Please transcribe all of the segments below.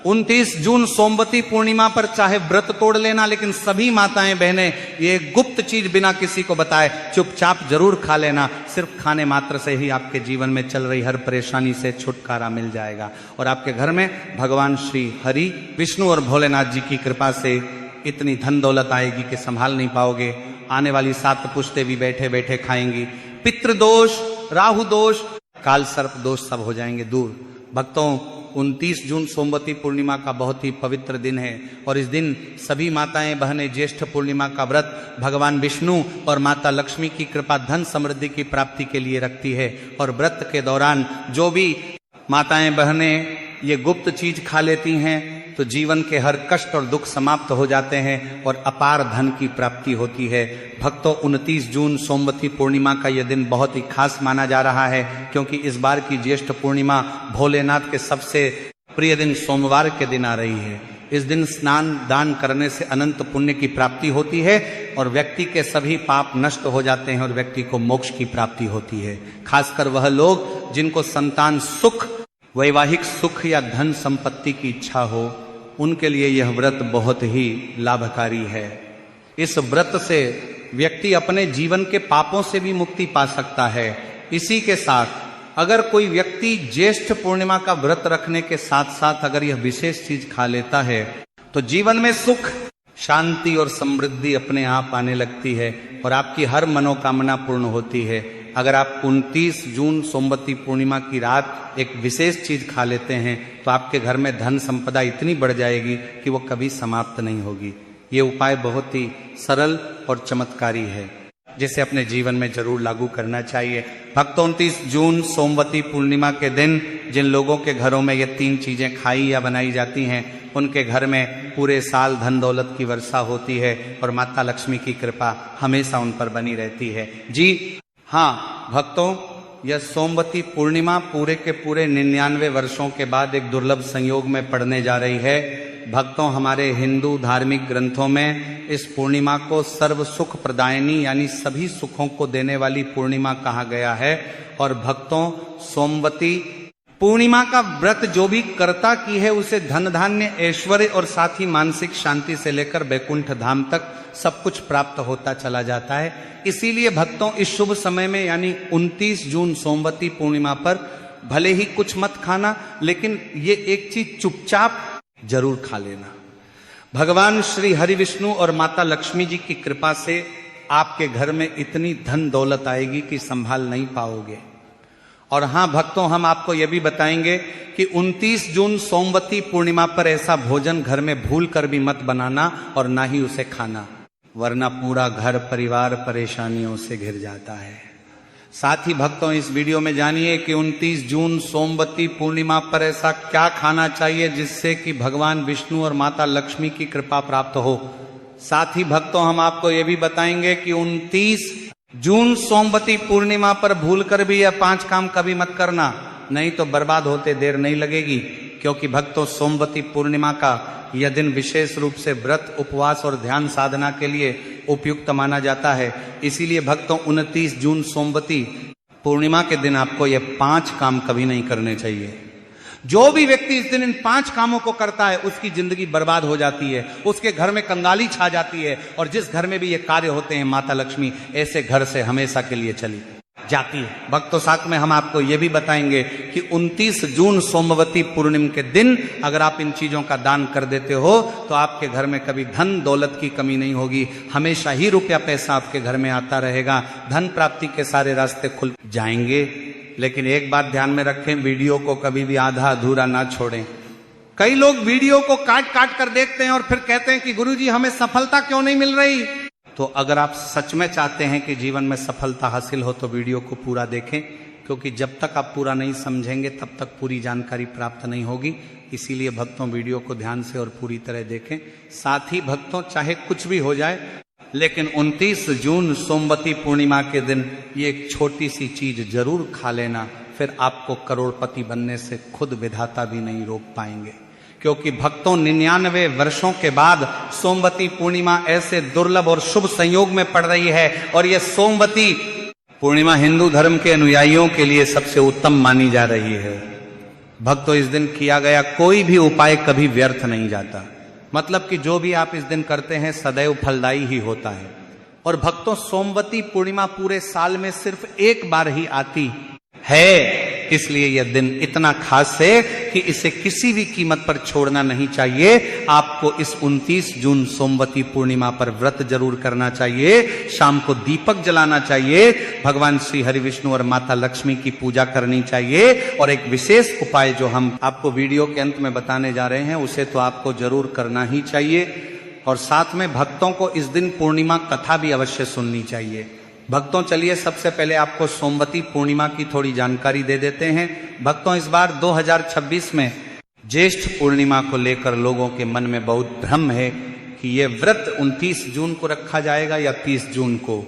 29 जून सोमवती पूर्णिमा पर चाहे व्रत तोड़ लेना, लेकिन सभी माताएं बहनें ये गुप्त चीज बिना किसी को बताए चुपचाप जरूर खा लेना। सिर्फ खाने मात्र से ही आपके जीवन में चल रही हर परेशानी से छुटकारा मिल जाएगा और आपके घर में भगवान श्री हरि, विष्णु और भोलेनाथ जी की कृपा से इतनी धन दौलत आएगी कि संभाल नहीं पाओगे। आने वाली 7 पुश्ते भी बैठे बैठे खाएंगी। पितृदोष, राहु दोष, काल सर्प दोष सब हो जाएंगे दूर। भक्तों, 29 जून सोमवती पूर्णिमा का बहुत ही पवित्र दिन है और इस दिन सभी माताएं बहनें ज्येष्ठ पूर्णिमा का व्रत भगवान विष्णु और माता लक्ष्मी की कृपा धन समृद्धि की प्राप्ति के लिए रखती है। और व्रत के दौरान जो भी माताएं बहनें ये गुप्त चीज खा लेती हैं तो जीवन के हर कष्ट और दुख समाप्त हो जाते हैं और अपार धन की प्राप्ति होती है। भक्तों, 29 जून सोमवती पूर्णिमा का यह दिन बहुत ही खास माना जा रहा है क्योंकि इस बार की ज्येष्ठ पूर्णिमा भोलेनाथ के सबसे प्रिय दिन सोमवार के दिन आ रही है। इस दिन स्नान दान करने से अनंत पुण्य की प्राप्ति होती है और व्यक्ति के सभी पाप नष्ट हो जाते हैं और व्यक्ति को मोक्ष की प्राप्ति होती है। खासकर वह लोग जिनको संतान सुख, वैवाहिक सुख या धन संपत्ति की इच्छा हो, उनके लिए यह व्रत बहुत ही लाभकारी है। इस व्रत से व्यक्ति अपने जीवन के पापों से भी मुक्ति पा सकता है। इसी के साथ अगर कोई व्यक्ति ज्येष्ठ पूर्णिमा का व्रत रखने के साथ साथ अगर यह विशेष चीज खा लेता है तो जीवन में सुख, शांति और समृद्धि अपने आप आने लगती है और आपकी हर मनोकामना पूर्ण होती है। अगर आप 29 जून सोमवती पूर्णिमा की रात एक विशेष चीज खा लेते हैं तो आपके घर में धन संपदा इतनी बढ़ जाएगी कि वो कभी समाप्त नहीं होगी। ये उपाय बहुत ही सरल और चमत्कारी है जिसे अपने जीवन में जरूर लागू करना चाहिए। भक्तों, 29 जून सोमवती पूर्णिमा के दिन जिन लोगों के घरों में ये 3 चीजें खाई या बनाई जाती हैं उनके घर में पूरे साल धन दौलत की वर्षा होती है और माता लक्ष्मी की कृपा हमेशा उन पर बनी रहती है। जी हाँ भक्तों, यह सोमवती पूर्णिमा पूरे के पूरे 99 वर्षों के बाद एक दुर्लभ संयोग में पड़ने जा रही है। भक्तों, हमारे हिंदू धार्मिक ग्रंथों में इस पूर्णिमा को सर्व सुख प्रदायिनी यानी सभी सुखों को देने वाली पूर्णिमा कहा गया है। और भक्तों, सोमवती पूर्णिमा का व्रत जो भी कर्ता की है उसे धन धान्य, ऐश्वर्य और साथ ही मानसिक शांति से लेकर बैकुंठ धाम तक सब कुछ प्राप्त होता चला जाता है। इसीलिए भक्तों, इस शुभ समय में यानी 29 जून सोमवती पूर्णिमा पर भले ही कुछ मत खाना, लेकिन ये एक चीज चुपचाप जरूर खा लेना। भगवान श्री हरि, विष्णु और माता लक्ष्मी जी की कृपा से आपके घर में इतनी धन दौलत आएगी कि संभाल नहीं पाओगे। और हाँ भक्तों, हम आपको यह भी बताएंगे कि 29 जून सोमवती पूर्णिमा पर ऐसा भोजन घर में भूल कर भी मत बनाना और ना ही उसे खाना, वरना पूरा घर परिवार परेशानियों से घिर जाता है। साथ ही भक्तों, इस वीडियो में जानिए कि 29 जून सोमवती पूर्णिमा पर ऐसा क्या खाना चाहिए जिससे कि भगवान विष्णु और माता लक्ष्मी की कृपा प्राप्त हो। साथ ही भक्तों, हम आपको यह भी बताएंगे कि 29 जून सोमवती पूर्णिमा पर भूल कर भी यह 5 काम कभी मत करना, नहीं तो बर्बाद होते देर नहीं लगेगी। क्योंकि भक्तों, सोमवती पूर्णिमा का यह दिन विशेष रूप से व्रत, उपवास और ध्यान साधना के लिए उपयुक्त माना जाता है। इसीलिए भक्तों, 29 जून सोमवती पूर्णिमा के दिन आपको ये 5 काम कभी नहीं करने चाहिए। जो भी व्यक्ति इस दिन इन 5 कामों को करता है उसकी जिंदगी बर्बाद हो जाती है, उसके घर में कंगाली छा जाती है और जिस घर में भी ये कार्य होते हैं माता लक्ष्मी ऐसे घर से हमेशा के लिए चली जाती है। भक्तों, साथ में हम आपको ये भी बताएंगे कि 29 जून सोमवती पूर्णिमा के दिन अगर आप इन चीजों का दान कर देते हो तो आपके घर में कभी धन दौलत की कमी नहीं होगी, हमेशा ही रुपया पैसा आपके घर में आता रहेगा, धन प्राप्ति के सारे रास्ते खुल जाएंगे। लेकिन एक बात ध्यान में रखें, वीडियो को कभी भी आधा अधूरा ना छोड़ें। कई लोग वीडियो को काट काट कर देखते हैं और फिर कहते हैं कि गुरुजी हमें सफलता क्यों नहीं मिल रही। तो अगर आप सच में चाहते हैं कि जीवन में सफलता हासिल हो तो वीडियो को पूरा देखें, क्योंकि जब तक आप पूरा नहीं समझेंगे तब तक पूरी जानकारी प्राप्त नहीं होगी। इसीलिए भक्तों, वीडियो को ध्यान से और पूरी तरह देखें। साथ ही भक्तों, चाहे कुछ भी हो जाए, लेकिन 29 जून सोमवती पूर्णिमा के दिन ये एक छोटी सी चीज जरूर खा लेना, फिर आपको करोड़पति बनने से खुद विधाता भी नहीं रोक पाएंगे। क्योंकि भक्तों, 99 वर्षों के बाद सोमवती पूर्णिमा ऐसे दुर्लभ और शुभ संयोग में पड़ रही है और यह सोमवती पूर्णिमा हिंदू धर्म के अनुयायियों के लिए सबसे उत्तम मानी जा रही है। भक्तों, इस दिन किया गया कोई भी उपाय कभी व्यर्थ नहीं जाता। मतलब कि जो भी आप इस दिन करते हैं सदैव फलदायी ही होता है। और भक्तों, सोमवती पूर्णिमा पूरे साल में सिर्फ एक बार ही आती है, इसलिए यह दिन इतना खास है कि इसे किसी भी कीमत पर छोड़ना नहीं चाहिए। आपको इस 29 जून सोमवती पूर्णिमा पर व्रत जरूर करना चाहिए, शाम को दीपक जलाना चाहिए, भगवान श्री हरि विष्णु और माता लक्ष्मी की पूजा करनी चाहिए। और एक विशेष उपाय जो हम आपको वीडियो के अंत में बताने जा रहे हैं उसे तो आपको जरूर करना ही चाहिए। और साथ में भक्तों को इस दिन पूर्णिमा कथा भी अवश्य सुननी चाहिए। भक्तों, चलिए सबसे पहले आपको सोमवती पूर्णिमा की थोड़ी जानकारी दे देते हैं। भक्तों, इस बार 2026 में ज्येष्ठ पूर्णिमा को लेकर लोगों के मन में बहुत भ्रम है कि ये व्रत 29 जून को रखा जाएगा या 30 जून को।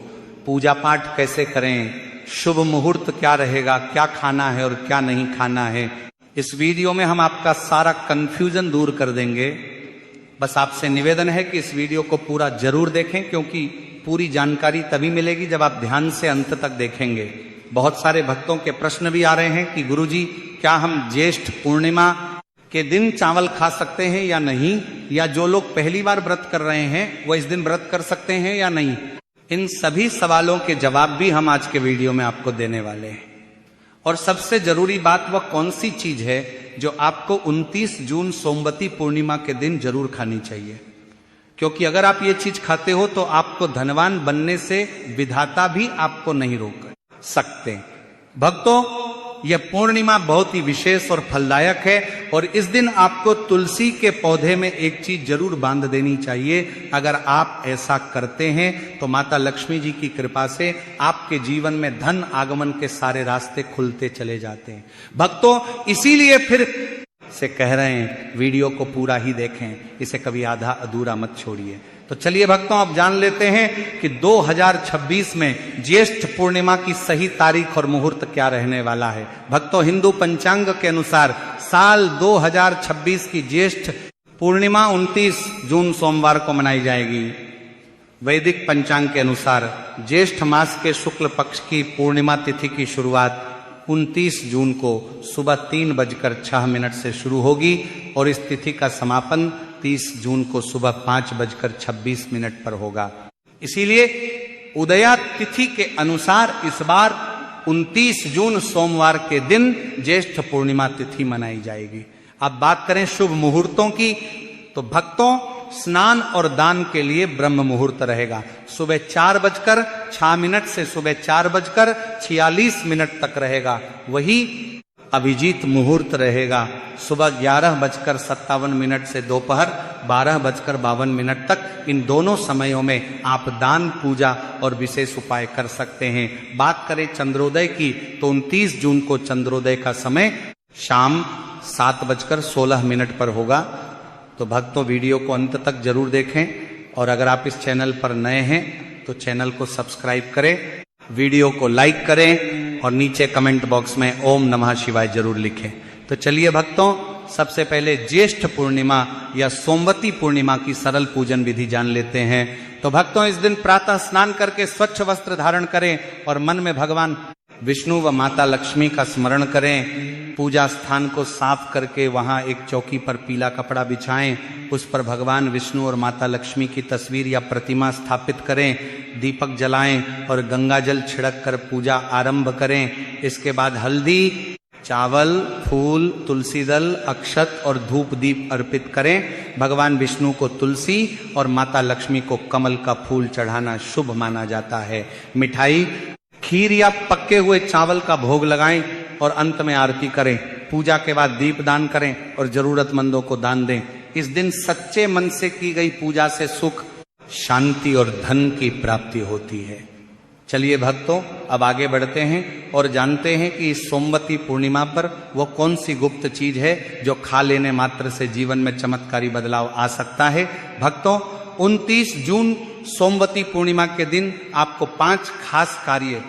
पूजा पाठ कैसे करें, शुभ मुहूर्त क्या रहेगा, क्या खाना है और क्या नहीं खाना है। इस वीडियो में हम आपका सारा कंफ्यूजन दूर कर देंगे। बस आपसे निवेदन है कि इस वीडियो को पूरा जरूर देखें, क्योंकि पूरी जानकारी तभी मिलेगी जब आप ध्यान से अंत तक देखेंगे। बहुत सारे भक्तों के प्रश्न भी आ रहे हैं कि गुरुजी, क्या हम ज्येष्ठ पूर्णिमा के दिन चावल खा सकते हैं या नहीं, या जो लोग पहली बार व्रत कर रहे हैं वो इस दिन व्रत कर सकते हैं या नहीं। इन सभी सवालों के जवाब भी हम आज के वीडियो में आपको देने वाले हैं। और सबसे जरूरी बात वह कौन सी चीज है जो आपको 29 जून सोमवती पूर्णिमा के दिन जरूर खानी चाहिए, क्योंकि अगर आप ये चीज खाते हो तो आपको धनवान बनने से विधाता भी आपको नहीं रोक सकते। भक्तों, यह पूर्णिमा बहुत ही विशेष और फलदायक है। और इस दिन आपको तुलसी के पौधे में एक चीज जरूर बांध देनी चाहिए। अगर आप ऐसा करते हैं तो माता लक्ष्मी जी की कृपा से आपके जीवन में धन आगमन के सारे रास्ते खुलते चले जाते हैं। भक्तों, इसीलिए फिर से कह रहे हैं वीडियो को पूरा ही देखें, इसे कभी आधा अधूरा मत छोड़िए। तो चलिए भक्तों, अब जान लेते हैं कि 2026 में ज्येष्ठ पूर्णिमा की सही तारीख और मुहूर्त क्या रहने वाला है। भक्तों, हिंदू पंचांग के अनुसार साल 2026 की ज्येष्ठ पूर्णिमा 29 जून सोमवार को मनाई जाएगी। वैदिक पंचांग के अनुसार ज्येष्ठ मास के शुक्ल पक्ष की पूर्णिमा तिथि की शुरुआत 29 जून को सुबह 3:06 से शुरू होगी और इस तिथि का समापन 30 जून को सुबह 5:26 पर होगा। इसीलिए उदया तिथि के अनुसार इस बार 29 जून सोमवार के दिन ज्येष्ठ पूर्णिमा तिथि मनाई जाएगी। अब बात करें शुभ मुहूर्तों की, तो भक्तों, स्नान और दान के लिए ब्रह्म मुहूर्त रहेगा। सुबह 4:06 से सुबह 4:46 तक रहेगा। वही अभिजीत मुहूर्त रहेगा सुबह 11:57 से दोपहर 12:52 तक। इन दोनों समयों में आप दान, पूजा और विशेष उपाय कर सकते हैं। बात करें चंद्रोदय की, तो 29 जून को चंद्रोदय का समय शाम 7:16 पर होगा। तो भक्तों, वीडियो को अंत तक जरूर देखें। और अगर आप इस चैनल पर नए हैं तो चैनल को सब्सक्राइब करें, वीडियो को लाइक करें और नीचे कमेंट बॉक्स में ओम नमः शिवाय जरूर लिखें। तो चलिए भक्तों, सबसे पहले ज्येष्ठ पूर्णिमा या सोमवती पूर्णिमा की सरल पूजन विधि जान लेते हैं। तो भक्तों, इस दिन प्रातः स्नान करके स्वच्छ वस्त्र धारण करें और मन में भगवान विष्णु व माता लक्ष्मी का स्मरण करें। पूजा स्थान को साफ करके वहां एक चौकी पर पीला कपड़ा बिछाएं, उस पर भगवान विष्णु और माता लक्ष्मी की तस्वीर या प्रतिमा स्थापित करें, दीपक जलाएं और गंगा जल छिड़क कर पूजा आरंभ करें। इसके बाद हल्दी, चावल, फूल, तुलसी दल, अक्षत और धूप दीप अर्पित करें। भगवान विष्णु को तुलसी और माता लक्ष्मी को कमल का फूल चढ़ाना शुभ माना जाता है। मिठाई, खीर या पके हुए चावल का भोग लगाएं और अंत में आरती करें। पूजा के बाद दीप दान करें और जरूरतमंदों को दान दें। इस दिन सच्चे मन से की गई पूजा से सुख, शांति और धन की प्राप्ति होती है। चलिए भक्तों, अब आगे बढ़ते हैं और जानते हैं कि इस सोमवती पूर्णिमा पर वो कौन सी गुप्त चीज है जो खा लेने मात्र से जीवन में चमत्कारी बदलाव आ सकता है। भक्तों, 29 जून सोमवती पूर्णिमा के दिन आपको 5 खास कार्य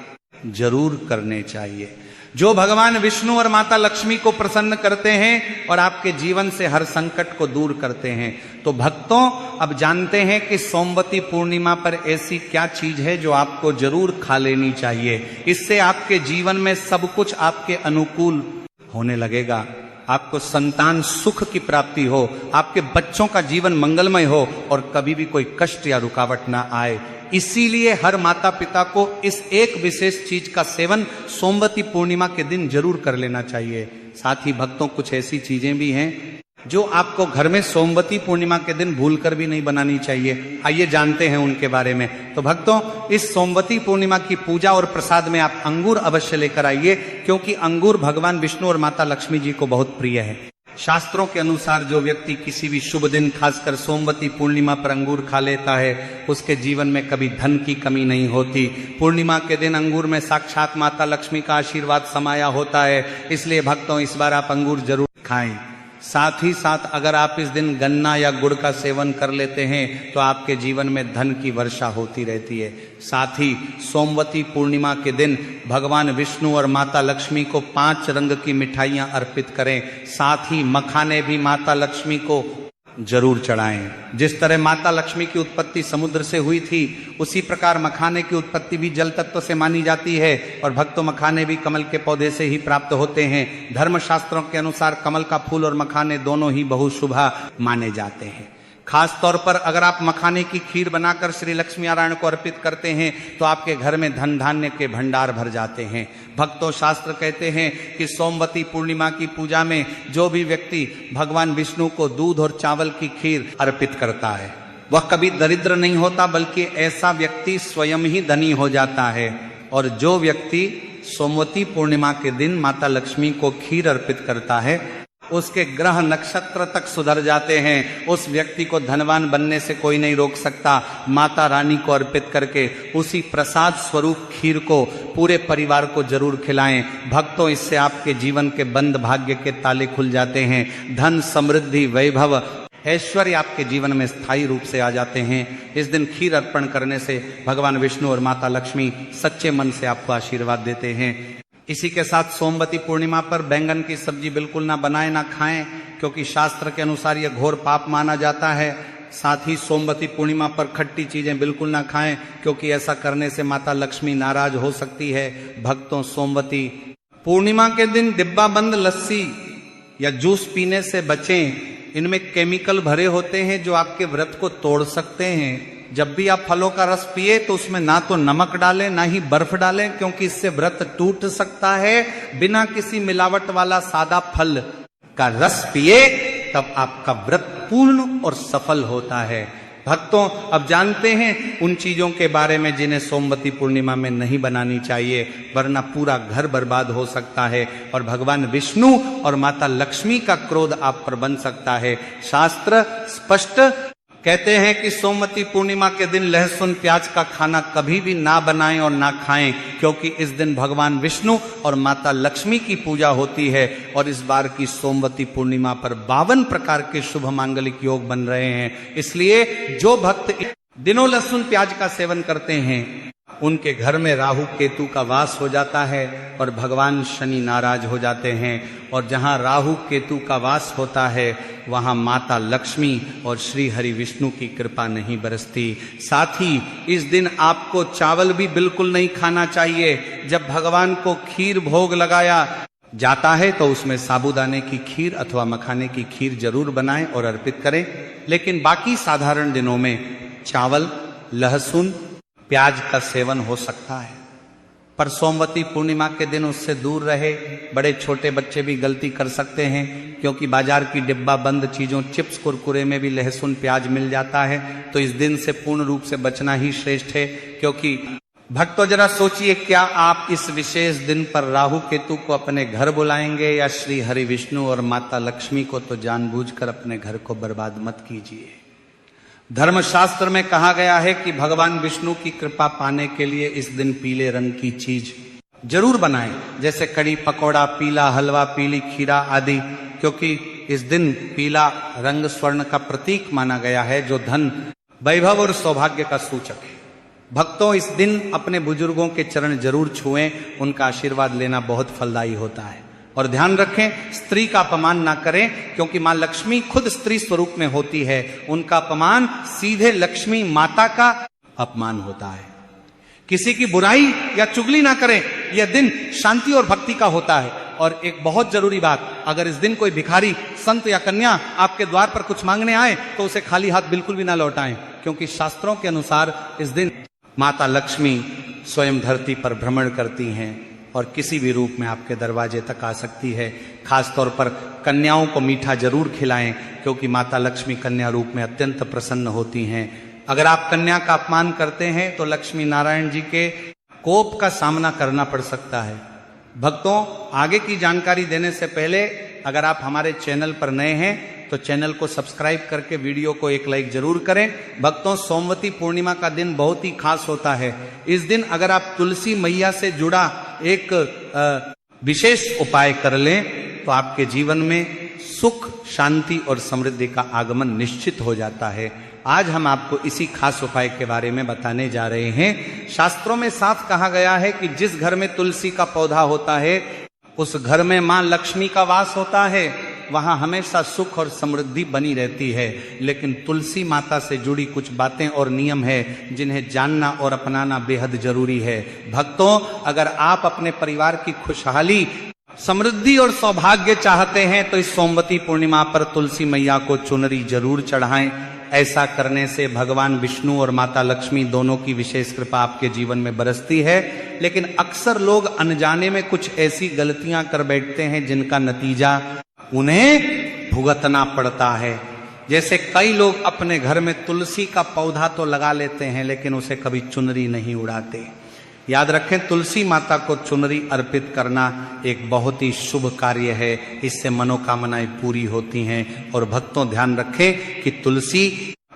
जरूर करने चाहिए जो भगवान विष्णु और माता लक्ष्मी को प्रसन्न करते हैं और आपके जीवन से हर संकट को दूर करते हैं। तो भक्तों, अब जानते हैं कि सोमवती पूर्णिमा पर ऐसी क्या चीज है जो आपको जरूर खा लेनी चाहिए। इससे आपके जीवन में सब कुछ आपके अनुकूल होने लगेगा। आपको संतान सुख की प्राप्ति हो, आपके बच्चों का जीवन मंगलमय हो और कभी भी कोई कष्ट या रुकावट ना आए। इसीलिए हर माता पिता को इस एक विशेष चीज का सेवन सोमवती पूर्णिमा के दिन जरूर कर लेना चाहिए। साथ ही भक्तों, कुछ ऐसी चीजें भी हैं जो आपको घर में सोमवती पूर्णिमा के दिन भूलकर भी नहीं बनानी चाहिए। आइए जानते हैं उनके बारे में। तो भक्तों, इस सोमवती पूर्णिमा की पूजा और प्रसाद में आप अंगूर अवश्य लेकर आइए, क्योंकि अंगूर भगवान विष्णु और माता लक्ष्मी जी को बहुत प्रिय है। शास्त्रों के अनुसार जो व्यक्ति किसी भी शुभ दिन, खासकर सोमवती पूर्णिमा पर अंगूर खा लेता है, उसके जीवन में कभी धन की कमी नहीं होती। पूर्णिमा के दिन अंगूर में साक्षात माता लक्ष्मी का आशीर्वाद समाया होता है। इसलिए भक्तों, इस बार आप अंगूर जरूर खाएं। साथ ही साथ अगर आप इस दिन गन्ना या गुड़ का सेवन कर लेते हैं तो आपके जीवन में धन की वर्षा होती रहती है। साथ ही सोमवती पूर्णिमा के दिन भगवान विष्णु और माता लक्ष्मी को 5 रंग की मिठाइयां अर्पित करें। साथ ही मखाने भी माता लक्ष्मी को जरूर चढ़ाएं। जिस तरह माता लक्ष्मी की उत्पत्ति समुद्र से हुई थी, उसी प्रकार मखाने की उत्पत्ति भी जल तत्व से मानी जाती है। और भक्तों, मखाने भी कमल के पौधे से ही प्राप्त होते हैं। धर्मशास्त्रों के अनुसार कमल का फूल और मखाने दोनों ही बहुत शुभ माने जाते हैं। खास तौर पर अगर आप मखाने की खीर बनाकर श्री लक्ष्मी नारायण को अर्पित करते हैं तो आपके घर में धन धान्य के भंडार भर जाते हैं। भक्तों, शास्त्र कहते हैं कि सोमवती पूर्णिमा की पूजा में जो भी व्यक्ति भगवान विष्णु को दूध और चावल की खीर अर्पित करता है, वह कभी दरिद्र नहीं होता, बल्कि ऐसा व्यक्ति स्वयं ही धनी हो जाता है। और जो व्यक्ति सोमवती पूर्णिमा के दिन माता लक्ष्मी को खीर अर्पित करता है, उसके ग्रह नक्षत्र तक सुधर जाते हैं। उस व्यक्ति को धनवान बनने से कोई नहीं रोक सकता। माता रानी को अर्पित करके उसी प्रसाद स्वरूप खीर को पूरे परिवार को जरूर खिलाएं। भक्तों, इससे आपके जीवन के बंद भाग्य के ताले खुल जाते हैं। धन, समृद्धि, वैभव, ऐश्वर्य आपके जीवन में स्थायी रूप से आ जाते हैं। इस दिन खीर अर्पण करने से भगवान विष्णु और माता लक्ष्मी सच्चे मन से आपको आशीर्वाद देते हैं। इसी के साथ सोमवती पूर्णिमा पर बैंगन की सब्जी बिल्कुल ना बनाएं, ना खाएं, क्योंकि शास्त्र के अनुसार यह घोर पाप माना जाता है। साथ ही सोमवती पूर्णिमा पर खट्टी चीजें बिल्कुल ना खाएं, क्योंकि ऐसा करने से माता लक्ष्मी नाराज हो सकती है। भक्तों, सोमवती पूर्णिमा के दिन डिब्बा बंद लस्सी या जूस पीने से बचें। इनमें केमिकल भरे होते हैं जो आपके व्रत को तोड़ सकते हैं। जब भी आप फलों का रस पिए तो उसमें ना तो नमक डालें, ना ही बर्फ डालें, क्योंकि इससे व्रत टूट सकता है। बिना किसी मिलावट वाला सादा फल का रस पिए, तब आपका व्रत पूर्ण और सफल होता है। भक्तों, अब जानते हैं उन चीजों के बारे में जिन्हें सोमवती पूर्णिमा में नहीं बनानी चाहिए, वरना पूरा घर बर्बाद हो सकता है और भगवान विष्णु और माता लक्ष्मी का क्रोध आप पर बन सकता है। शास्त्र स्पष्ट कहते हैं कि सोमवती पूर्णिमा के दिन लहसुन प्याज का खाना कभी भी ना बनाएं और ना खाएं, क्योंकि इस दिन भगवान विष्णु और माता लक्ष्मी की पूजा होती है। और इस बार की सोमवती पूर्णिमा पर 52 प्रकार के शुभ मांगलिक योग बन रहे हैं। इसलिए जो भक्त दिनों लहसुन प्याज का सेवन करते हैं, उनके घर में राहु केतु का वास हो जाता है और भगवान शनि नाराज हो जाते हैं। और जहां राहु केतु का वास होता है, वहां माता लक्ष्मी और श्री हरि विष्णु की कृपा नहीं बरसती। साथ ही इस दिन आपको चावल भी बिल्कुल नहीं खाना चाहिए। जब भगवान को खीर भोग लगाया जाता है तो उसमें साबूदाने की खीर अथवा मखाने की खीर जरूर बनाएं और अर्पित करें। लेकिन बाकी साधारण दिनों में चावल, लहसुन, प्याज का सेवन हो सकता है, पर सोमवती पूर्णिमा के दिन उससे दूर रहे। बड़े छोटे बच्चे भी गलती कर सकते हैं, क्योंकि बाजार की डिब्बा बंद चीजों, चिप्स, कुरकुरे में भी लहसुन प्याज मिल जाता है। तो इस दिन से पूर्ण रूप से बचना ही श्रेष्ठ है। क्योंकि भक्तों, जरा सोचिए, क्या आप इस विशेष दिन पर राहु केतु को अपने घर बुलाएंगे या श्री हरि विष्णु और माता लक्ष्मी को? तो जानबूझकर अपने घर को बर्बाद मत कीजिए। धर्मशास्त्र में कहा गया है कि भगवान विष्णु की कृपा पाने के लिए इस दिन पीले रंग की चीज जरूर बनाएं, जैसे कड़ी पकौड़ा, पीला हलवा, पीली खीरा आदि, क्योंकि इस दिन पीला रंग स्वर्ण का प्रतीक माना गया है, जो धन, वैभव और सौभाग्य का सूचक है। भक्तों, इस दिन अपने बुजुर्गों के चरण जरूर छुएं, उनका आशीर्वाद लेना बहुत फलदायी होता है। और ध्यान रखें, स्त्री का अपमान ना करें, क्योंकि मां लक्ष्मी खुद स्त्री स्वरूप में होती है। उनका अपमान सीधे लक्ष्मी माता का अपमान होता है। किसी की बुराई या चुगली ना करें। यह दिन शांति और भक्ति का होता है और एक बहुत जरूरी बात, अगर इस दिन कोई भिखारी, संत या कन्या आपके द्वार पर कुछ मांगने आए तो उसे खाली हाथ बिल्कुल भी ना लौटाएं, क्योंकि शास्त्रों के अनुसार इस दिन माता लक्ष्मी स्वयं धरती पर भ्रमण करती हैं और किसी भी रूप में आपके दरवाजे तक आ सकती है। खासतौर पर कन्याओं को मीठा जरूर खिलाएं, क्योंकि माता लक्ष्मी कन्या रूप में अत्यंत प्रसन्न होती हैं। अगर आप कन्या का अपमान करते हैं तो लक्ष्मी नारायण जी के कोप का सामना करना पड़ सकता है। भक्तों, आगे की जानकारी देने से पहले अगर आप हमारे चैनल पर नए हैं तो चैनल को सब्सक्राइब करके वीडियो को एक लाइक जरूर करें। भक्तों, सोमवती पूर्णिमा का दिन बहुत ही खास होता है। इस दिन अगर आप तुलसी मैया से जुड़ा एक विशेष उपाय कर लें तो आपके जीवन में सुख, शांति और समृद्धि का आगमन निश्चित हो जाता है। आज हम आपको इसी खास उपाय के बारे में बताने जा रहे हैं। शास्त्रों में साफ कहा गया है कि जिस घर में तुलसी का पौधा होता है उस घर में मां लक्ष्मी का वास होता है, वहां हमेशा सुख और समृद्धि बनी रहती है। लेकिन तुलसी माता से जुड़ी कुछ बातें और नियम है जिन्हें जानना और अपनाना बेहद जरूरी है। भक्तों, अगर आप अपने परिवार की खुशहाली, समृद्धि और सौभाग्य चाहते हैं तो इस सोमवती पूर्णिमा पर तुलसी मैया को चुनरी जरूर चढ़ाएं। ऐसा करने से भगवान विष्णु और माता लक्ष्मी दोनों की विशेष कृपा आपके जीवन में बरसती है। लेकिन अक्सर लोग अनजाने में कुछ ऐसी गलतियां कर बैठते हैं जिनका नतीजा उन्हें भुगतना पड़ता है। जैसे कई लोग अपने घर में तुलसी का पौधा तो लगा लेते हैं लेकिन उसे कभी चुनरी नहीं उड़ाते। याद रखें, तुलसी माता को चुनरी अर्पित करना एक बहुत ही शुभ कार्य है। इससे मनोकामनाएं पूरी होती हैं। और भक्तों, ध्यान रखें कि तुलसी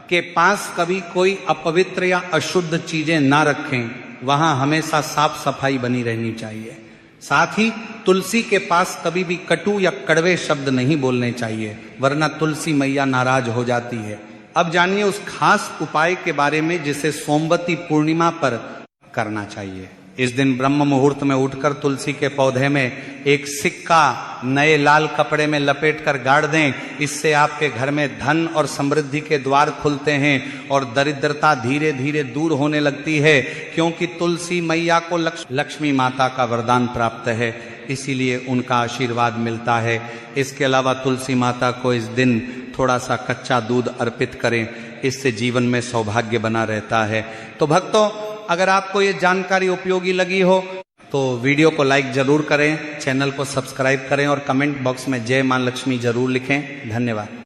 के पास कभी कोई अपवित्र या अशुद्ध चीजें ना रखें। वहां हमेशा साफ सफाई बनी रहनी चाहिए। साथ ही तुलसी के पास कभी भी कटु या कड़वे शब्द नहीं बोलने चाहिए, वरना तुलसी मैया नाराज हो जाती है। अब जानिए उस खास उपाय के बारे में जिसे सोमवती पूर्णिमा पर करना चाहिए। इस दिन ब्रह्म मुहूर्त में उठकर तुलसी के पौधे में एक सिक्का नए लाल कपड़े में लपेटकर गाड़ दें। इससे आपके घर में धन और समृद्धि के द्वार खुलते हैं और दरिद्रता धीरे धीरे दूर होने लगती है, क्योंकि तुलसी मैया को लक्ष्मी माता का वरदान प्राप्त है, इसीलिए उनका आशीर्वाद मिलता है। इसके अलावा तुलसी माता को इस दिन थोड़ा सा कच्चा दूध अर्पित करें, इससे जीवन में सौभाग्य बना रहता है। तो भक्तों, अगर आपको ये जानकारी उपयोगी लगी हो तो वीडियो को लाइक जरूर करें, चैनल को सब्सक्राइब करें और कमेंट बॉक्स में जय मां लक्ष्मी जरूर लिखें। धन्यवाद।